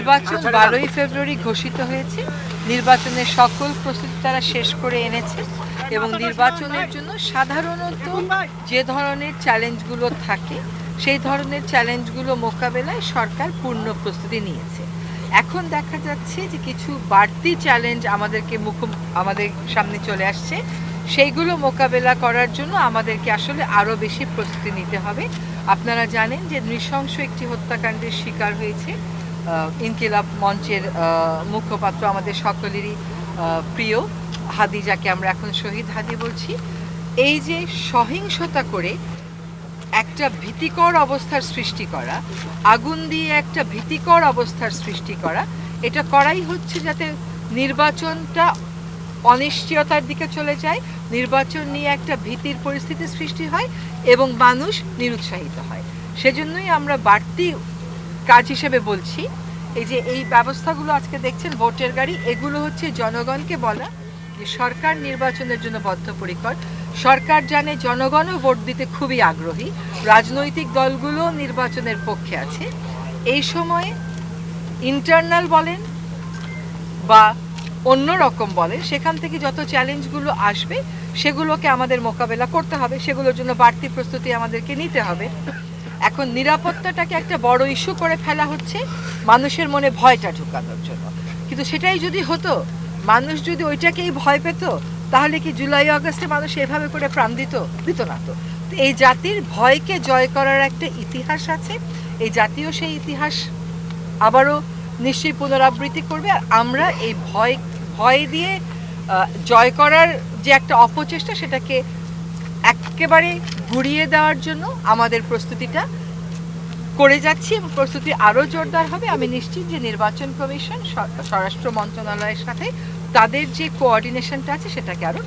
নির্বাচন 12ই ফেব্রুয়ারি ঘোষিত হয়েছে। নির্বাচনের সকল প্রস্তুতি তারা শেষ করে এনেছে এবং নির্বাচনের জন্য সাধারণত যে ধরনের চ্যালেঞ্জগুলো থাকে সেই ধরনের চ্যালেঞ্জগুলো মোকাবেলায় সরকার পূর্ণ প্রস্তুতি নিয়েছে। এখন দেখা যাচ্ছে যে কিছু বাড়তি চ্যালেঞ্জ আমাদের সামনে চলে আসছে। সেইগুলো মোকাবেলা করার জন্য আমাদেরকে আসলে আরও বেশি প্রস্তুতি নিতে হবে। আপনারা জানেন যে নৃশংস একটি হত্যাকাণ্ডের শিকার হয়েছে ইনকিলাব মঞ্চের মুখপাত্র, আমাদের সকলেরই প্রিয় হাদি, যাকে আমরা এখন শহীদ হাদি বলছি। এই যে সহিংসতা করে একটা ভীতিকর অবস্থার সৃষ্টি করা, আগুন দিয়ে একটা ভীতিকর অবস্থার সৃষ্টি করা, এটা করাই হচ্ছে যাতে নির্বাচনটা অনিশ্চয়তার দিকে চলে যায়, নির্বাচন নিয়ে একটা ভীতির পরিস্থিতি সৃষ্টি হয় এবং মানুষ নিরুৎসাহিত হয়। সেজন্যই আমরা বাড়তি কাজ হিসেবে বলছি এই ব্যবস্থাগুলো আজকে দেখছেন, ভোটের গাড়ি, এগুলো হচ্ছে জনগণকে বলা যে সরকার নির্বাচনের জন্য বদ্ধপরিকর। সরকার জানে জনগণও ভোট দিতে খুবই আগ্রহী, রাজনৈতিক দলগুলো নির্বাচনের পক্ষে আছে। এই সময়ে ইন্টারনাল বলেন বা অন্য রকম বলেন, সেখান থেকে যত চ্যালেঞ্জগুলো আসবে সেগুলোকে আমাদের মোকাবেলা করতে হবে, সেগুলোর জন্য বাড়তি প্রস্তুতি আমাদেরকে নিতে হবে। এখন নিরাপত্তাটাকে একটা বড় ইস্যু করে ফেলা হচ্ছে মানুষের মনে ভয়টা ঢুকানোর জন্য। কিন্তু সেটাই যদি হতো, মানুষ যদি ওইটাকেই ভয় পেত, তাহলে কি জুলাই আগস্টে মানুষ এভাবে করে প্রাণ দিত না তো। এই জাতির ভয়কে জয় করার একটা ইতিহাস আছে, এই জাতীয় সেই ইতিহাস আবারও নিশ্চয়ই পুনরাবৃত্তি করবে। আর আমরা এই ভয় দিয়ে জয় করার যে একটা অপচেষ্টা, সেটাকে একেবারে গুড়িয়ে দেওয়ার জন্য আমাদের প্রস্তুতিটা করে যাচ্ছি এবং প্রস্তুতি আরও জোরদার হবে। আমি নিশ্চিত যে নির্বাচন কমিশন স্বরাষ্ট্র মন্ত্রণালয়ের সাথে তাদের যে কোঅর্ডিনেশনটা আছে সেটাকে আরও